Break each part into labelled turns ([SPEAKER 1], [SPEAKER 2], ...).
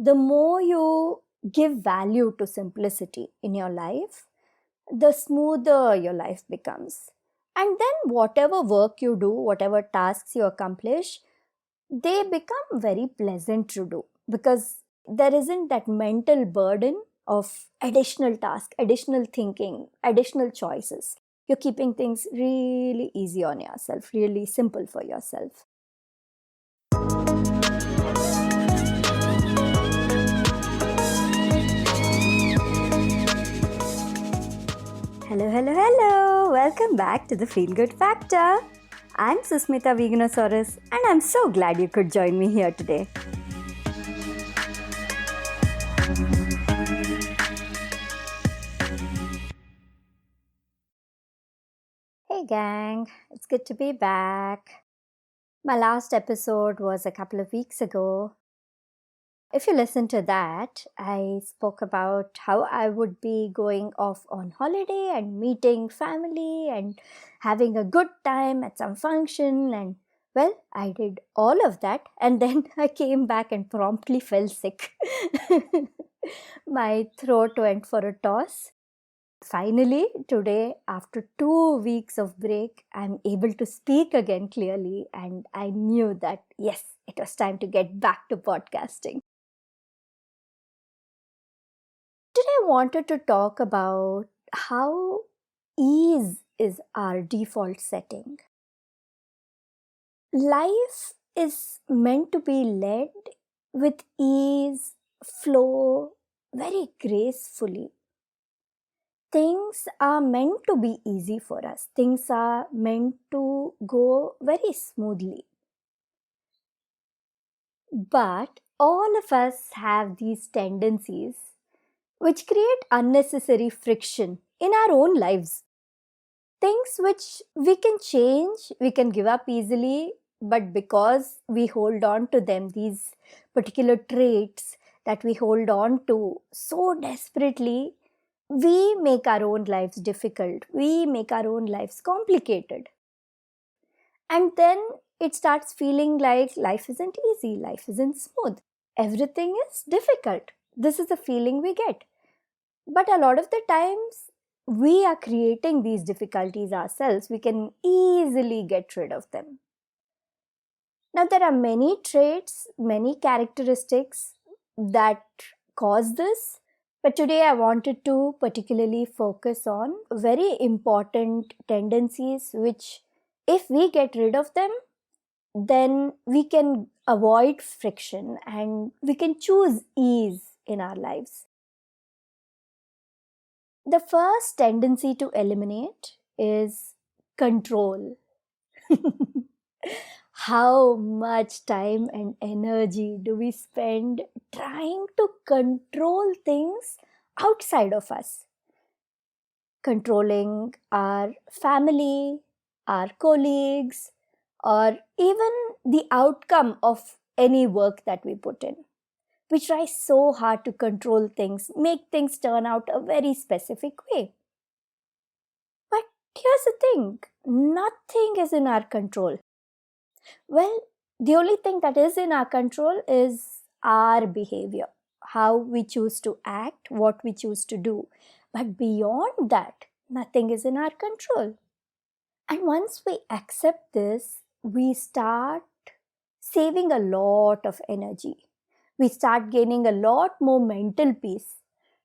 [SPEAKER 1] the more you give value to simplicity in your life, the smoother your life becomes. And then, whatever work you do, whatever tasks you accomplish, they become very pleasant to do because there isn't that mental burden of additional task, additional thinking, additional choices. You're keeping things really easy on yourself, really simple for yourself. Hello, hello, hello. Welcome back to the Feel Good Factor. I'm Susmita Veganosaurus, and I'm so glad you could join me here today. Hey, gang. It's good to be back. My last episode was a couple of weeks ago. If you listen to that, I spoke about how I would be going off on holiday and meeting family and having a good time at some function. And well, I did all of that. And then I came back and promptly fell sick. My throat went for a toss. Finally, today, after 2 weeks of break, I'm able to speak again clearly. And I knew that, yes, it was time to get back to podcasting. Today, I wanted to talk about how ease is our default setting. Life is meant to be led with ease, flow, very gracefully. Things are meant to be easy for us, things are meant to go very smoothly. But all of us have these tendencies which create unnecessary friction in our own lives. Things which we can change, we can give up easily, but because we hold on to them, these particular traits that we hold on to so desperately, we make our own lives difficult. We make our own lives complicated. And then it starts feeling like life isn't easy, life isn't smooth. Everything is difficult. This is the feeling we get. But a lot of the times, we are creating these difficulties ourselves. We can easily get rid of them. Now, there are many traits, many characteristics that cause this. But today, I wanted to particularly focus on very important tendencies, which, if we get rid of them, then we can avoid friction and we can choose ease in our lives. The first tendency to eliminate is control. How much time and energy do we spend trying to control things outside of us? Controlling our family, our colleagues, or even the outcome of any work that we put in. We try so hard to control things, make things turn out a very specific way. But here's the thing, nothing is in our control. Well, the only thing that is in our control is our behavior, how we choose to act, what we choose to do. But beyond that, nothing is in our control. And once we accept this, we start saving a lot of energy. We start gaining a lot more mental peace.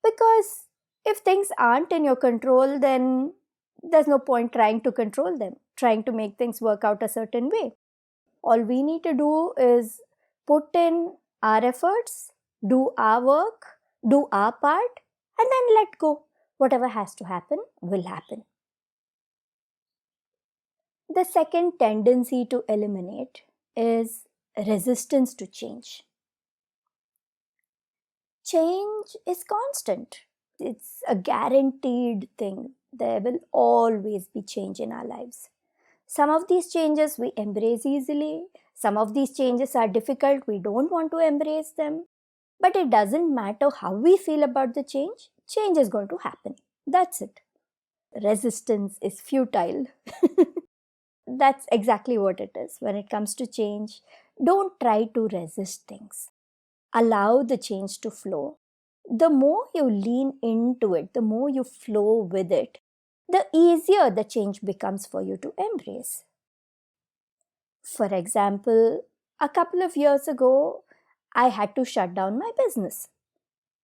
[SPEAKER 1] Because if things aren't in your control, then there's no point trying to control them, trying to make things work out a certain way. All we need to do is put in our efforts, do our work, do our part, and then let go. Whatever has to happen will happen. The second tendency to eliminate is resistance to change. Change is constant. It's a guaranteed thing. There will always be change in our lives. Some of these changes we embrace easily. Some of these changes are difficult. We don't want to embrace them. But it doesn't matter how we feel about the change. Change is going to happen. That's it. Resistance is futile. That's exactly what it is. When it comes to change, don't try to resist things. allow the change to flow, the more you lean into it, the more you flow with it, the easier the change becomes for you to embrace. For example, a couple of years ago, I had to shut down my business.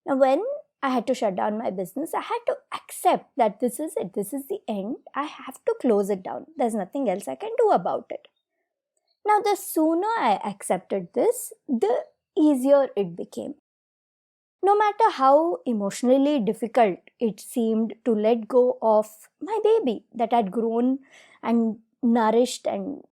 [SPEAKER 1] Now, when I had to shut down my business, I had to accept that this is it, this is the end. I have to close it down. There's nothing else I can do about it. Now, the sooner I accepted this, the easier it became. No matter how emotionally difficult it seemed to let go of my baby that had grown and nourished, and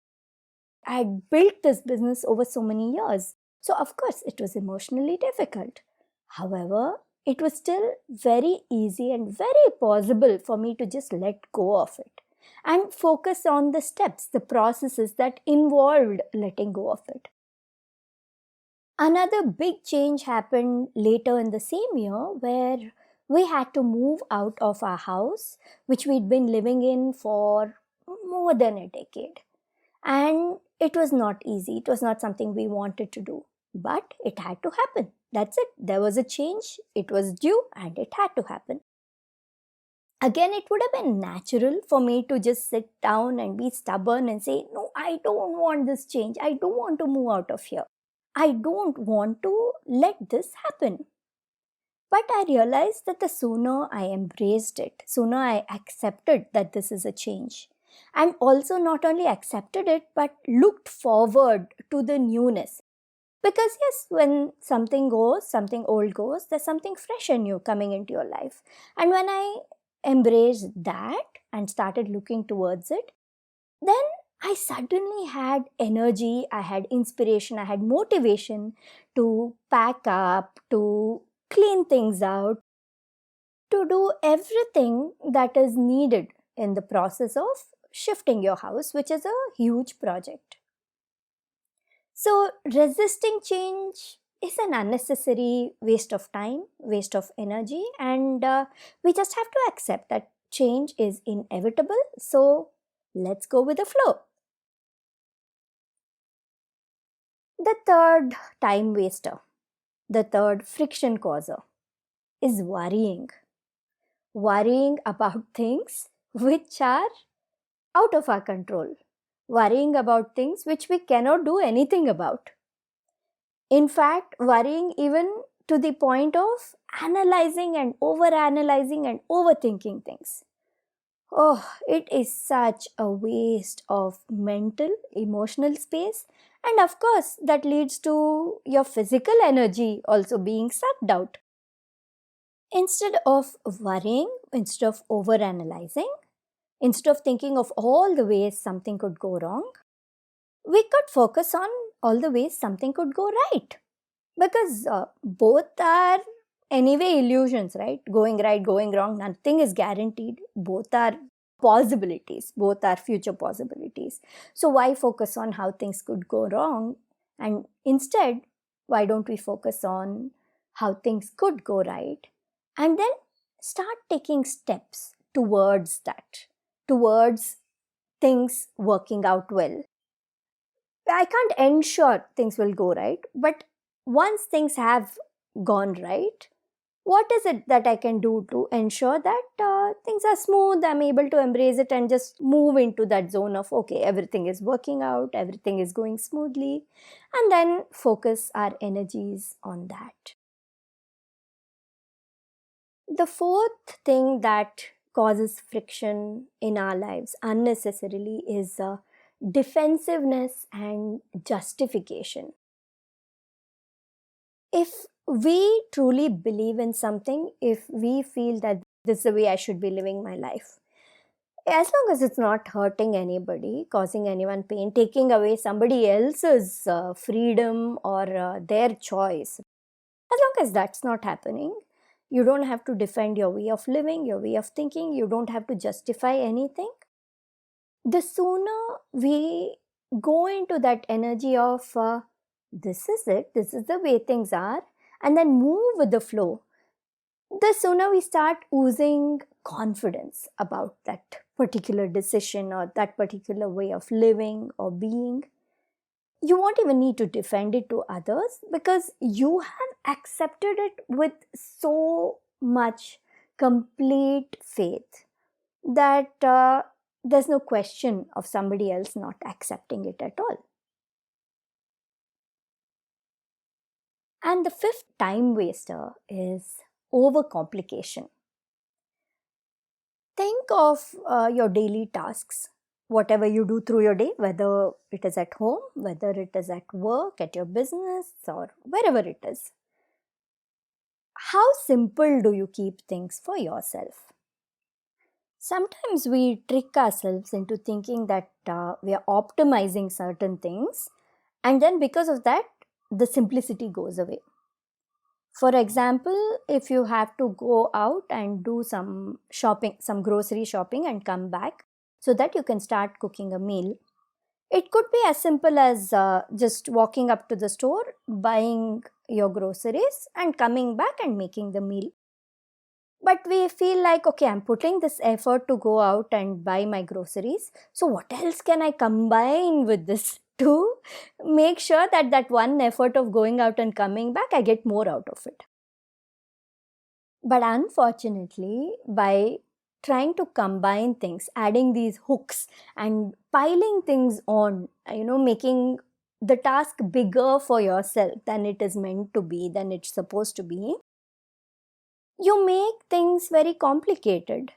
[SPEAKER 1] I had built this business over so many years. So, of course, it was emotionally difficult. However, it was still very easy and very possible for me to just let go of it and focus on the steps, the processes that involved letting go of it. Another big change happened later in the same year where we had to move out of our house, which we'd been living in for more than a decade. And it was not easy, it was not something we wanted to do, but it had to happen. That's it. There was a change, it was due, and it had to happen. Again, it would have been natural for me to just sit down and be stubborn and say, no, I don't want this change. I don't want to move out of here. I don't want to let this happen. But I realized that the sooner I embraced it, sooner I accepted that this is a change, and also not only accepted it, but looked forward to the newness. Because, yes, when something goes, something old goes, there's something fresh and new coming into your life. And when I embraced that and started looking towards it, then I suddenly had energy, I had inspiration, I had motivation to pack up, to clean things out, to do everything that is needed in the process of shifting your house, which is a huge project. So, resisting change is an unnecessary waste of time, waste of energy, and we just have to accept that change is inevitable. So, let's go with the flow. The third time waster, the third friction causer is worrying. Worrying about things which are out of our control. Worrying about things which we cannot do anything about. In fact, worrying even to the point of analyzing and overanalyzing and overthinking things. Oh, it is such a waste of mental, emotional space. And of course, that leads to your physical energy also being sucked out. Instead of worrying, instead of overanalyzing, instead of thinking of all the ways something could go wrong, we could focus on all the ways something could go right. Because both are anyway illusions, right? Going wrong, nothing is guaranteed. Both are possibilities, both are future possibilities. So why focus on how things could go wrong, and instead why don't we focus on how things could go right, and then start taking steps towards that, towards things working out well. I can't ensure things will go right, but once things have gone right, what is it that I can do to ensure that things are smooth? I'm able to embrace it and just move into that zone of, okay, everything is working out, everything is going smoothly, and then focus our energies on that. The fourth thing that causes friction in our lives unnecessarily is defensiveness and justification. If we truly believe in something, if we feel that this is the way I should be living my life, as long as it's not hurting anybody, causing anyone pain, taking away somebody else's freedom or their choice, as long as that's not happening, you don't have to defend your way of living, your way of thinking, you don't have to justify anything. The sooner we go into that energy of this is it, this is the way things are, and then move with the flow, the sooner we start oozing confidence about that particular decision or that particular way of living or being. You won't even need to defend it to others because you have accepted it with so much complete faith that there's no question of somebody else not accepting it at all. And the fifth time waster is overcomplication. Think of your daily tasks, whatever you do through your day, whether it is at home, whether it is at work, at your business, or wherever it is. How simple do you keep things for yourself? Sometimes we trick ourselves into thinking that we are optimizing certain things, and then because of that, the simplicity goes away. For example, if you have to go out and do some shopping, some grocery shopping, and come back so that you can start cooking a meal, it could be as simple as just walking up to the store, buying your groceries, and coming back and making the meal. But we feel like, okay, I'm putting this effort to go out and buy my groceries. So, what else can I combine with this to make sure that that one effort of going out and coming back, I get more out of it? But unfortunately, by trying to combine things, adding these hooks and piling things on, making the task bigger for yourself than it is meant to be, than it's supposed to be, you make things very complicated.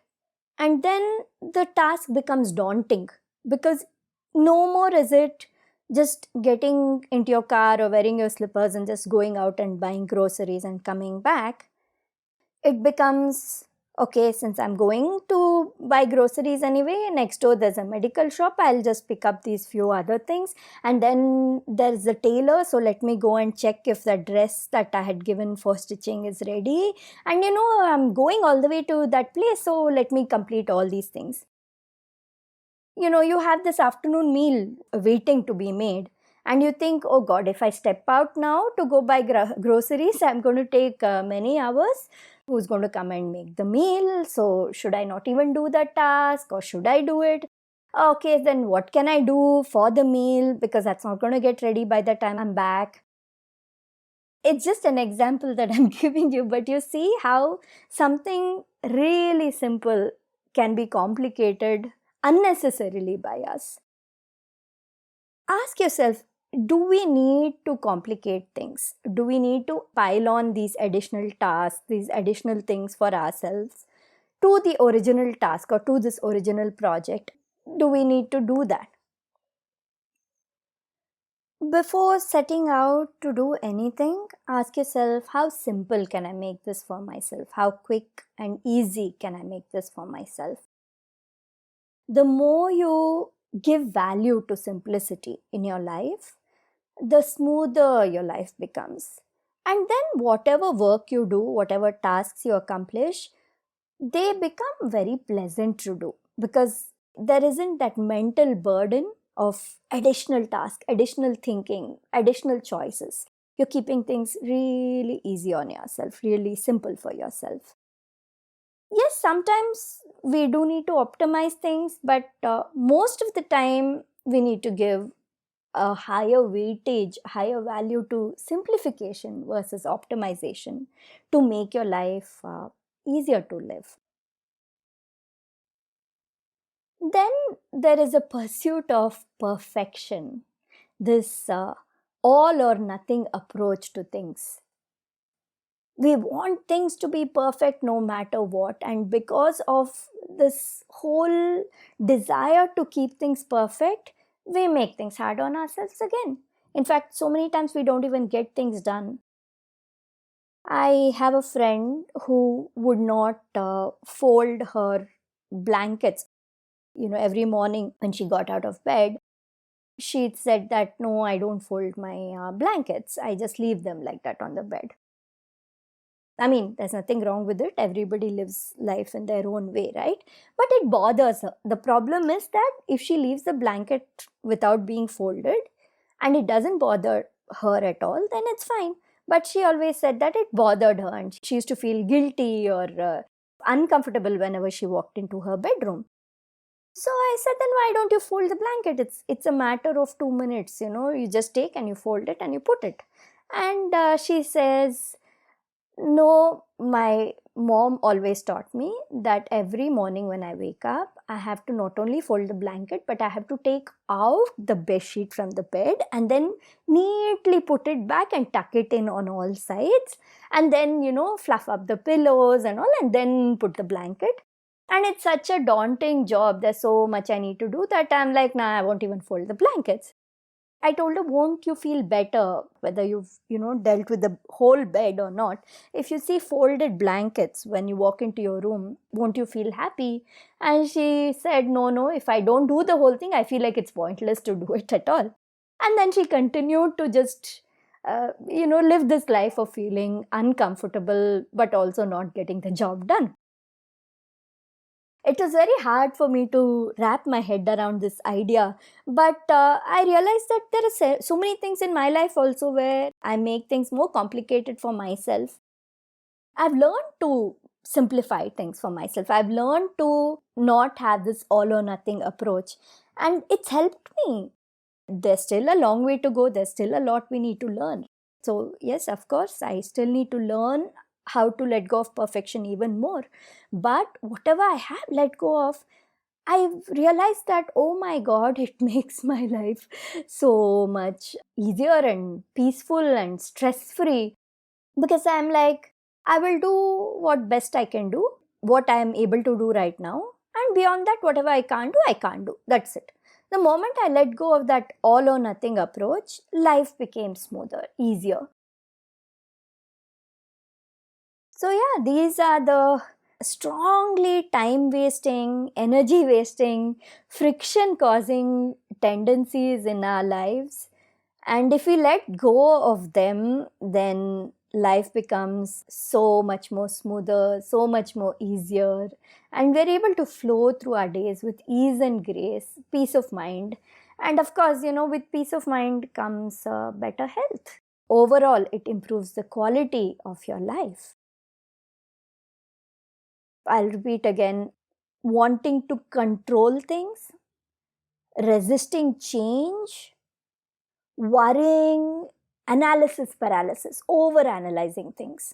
[SPEAKER 1] And then the task becomes daunting because no more is it just getting into your car or wearing your slippers and just going out and buying groceries and coming back. It becomes, okay, since I'm going to buy groceries anyway, next door there's a medical shop, I'll just pick up these few other things. And then there's a tailor, so let me go and check if the dress that I had given for stitching is ready. And I'm going all the way to that place, so let me complete all these things. You have this afternoon meal waiting to be made, and you think, oh god, if I step out now to go buy groceries, I'm going to take many hours. Who's going to come and make the meal? So should I not even do that task, or should I do it? Okay, then what can I do for the meal, because that's not going to get ready by the time I'm back? It's just an example that I'm giving you, but you see how something really simple can be complicated unnecessarily by us. Ask yourself, do we need to complicate things? Do we need to pile on these additional tasks, these additional things for ourselves to the original task or to this original project? Do we need to do that? Before setting out to do anything, ask yourself, how simple can I make this for myself? How quick and easy can I make this for myself? The more you give value to simplicity in your life, the smoother your life becomes. And then, whatever work you do, whatever tasks you accomplish, they become very pleasant to do because there isn't that mental burden of additional task, additional thinking, additional choices. You're keeping things really easy on yourself, really simple for yourself. Yes, sometimes we do need to optimize things, but most of the time we need to give a higher weightage, higher value to simplification versus optimization to make your life easier to live. Then there is a pursuit of perfection, this all or nothing approach to things. We want things to be perfect no matter what, and because of this whole desire to keep things perfect, we make things hard on ourselves again. In fact, so many times we don't even get things done. I have a friend who would not fold her blankets. Every morning when she got out of bed, she said that, no, I don't fold my blankets, I just leave them like that on the bed. I mean, there's nothing wrong with it. Everybody lives life in their own way, right? But it bothers her. The problem is that if she leaves the blanket without being folded and it doesn't bother her at all, then it's fine. But she always said that it bothered her and she used to feel guilty or uncomfortable whenever she walked into her bedroom. So I said, then why don't you fold the blanket? It's a matter of 2 minutes, you just take and you fold it and you put it. And she says, no, my mom always taught me that every morning when I wake up, I have to not only fold the blanket, but I have to take out the bed sheet from the bed and then neatly put it back and tuck it in on all sides. And then, fluff up the pillows and all, and then put the blanket. And it's such a daunting job. There's so much I need to do that I'm like, nah, I won't even fold the blankets. I told her, won't you feel better whether you've, dealt with the whole bed or not? If you see folded blankets when you walk into your room, won't you feel happy? And she said, no, if I don't do the whole thing, I feel like it's pointless to do it at all. And then she continued to just, live this life of feeling uncomfortable, but also not getting the job done. It was very hard for me to wrap my head around this idea, but I realized that there are so many things in my life also where I make things more complicated for myself. I've learned to simplify things for myself. I've learned to not have this all or nothing approach, and it's helped me. There's still a long way to go. There's still a lot we need to learn. So yes, of course, I still need to learn how to let go of perfection even more. But whatever I have let go of, I've realized that, oh my God, it makes my life so much easier and peaceful and stress free. Because I'm like, I will do what best I can do, what I am able to do right now. And beyond that, whatever I can't do, I can't do. That's it. The moment I let go of that all or nothing approach, life became smoother, easier. So, yeah, these are the strongly time wasting, energy wasting, friction causing tendencies in our lives. And if we let go of them, then life becomes so much more smoother, so much more easier. And we're able to flow through our days with ease and grace, peace of mind. And of course, with peace of mind comes better health. Overall, it improves the quality of your life. I'll repeat again, wanting to control things, resisting change, worrying, analysis paralysis, over analyzing things,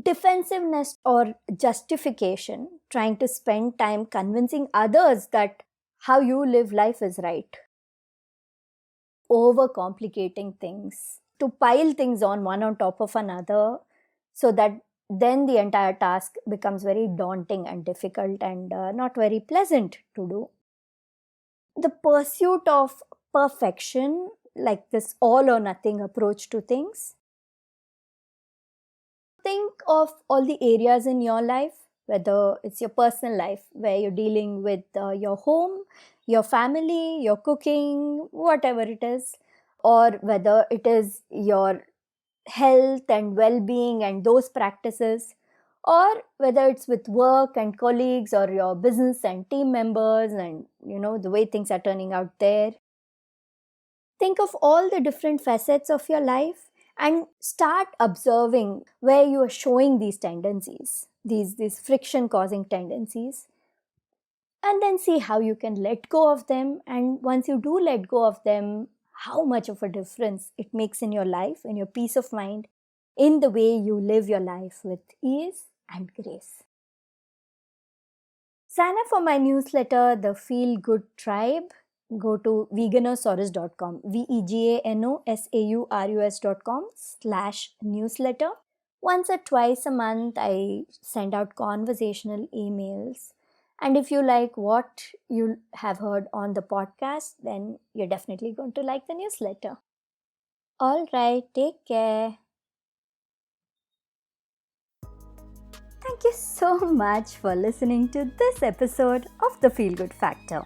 [SPEAKER 1] defensiveness or justification, trying to spend time convincing others that how you live life is right, overcomplicating things, to pile things on one on top of another, so that then the entire task becomes very daunting and difficult and not very pleasant to do. The pursuit of perfection, like this all or nothing approach to things. Think of all the areas in your life, whether it's your personal life, where you're dealing with your home, your family, your cooking, whatever it is, or whether it is your health and well-being and those practices, or whether it's with work and colleagues or your business and team members and the way things are turning out there. Think of all the different facets of your life and start observing where you are showing these tendencies, these friction causing tendencies, and then see how you can let go of them. And once you do let go of them, how much of a difference it makes in your life, in your peace of mind, in the way you live your life with ease and grace. Sign up for my newsletter, The Feel Good Tribe. Go to veganosaurus.com, veganosaurus.com/newsletter. Once or twice a month, I send out conversational emails. And if you like what you have heard on the podcast, then you're definitely going to like the newsletter. All right, take care. Thank you so much for listening to this episode of The Feel Good Factor.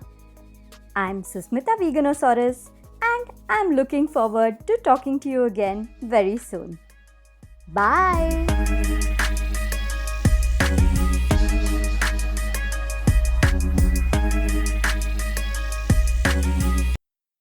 [SPEAKER 1] I'm Susmita Veganosaurus, and I'm looking forward to talking to you again very soon. Bye!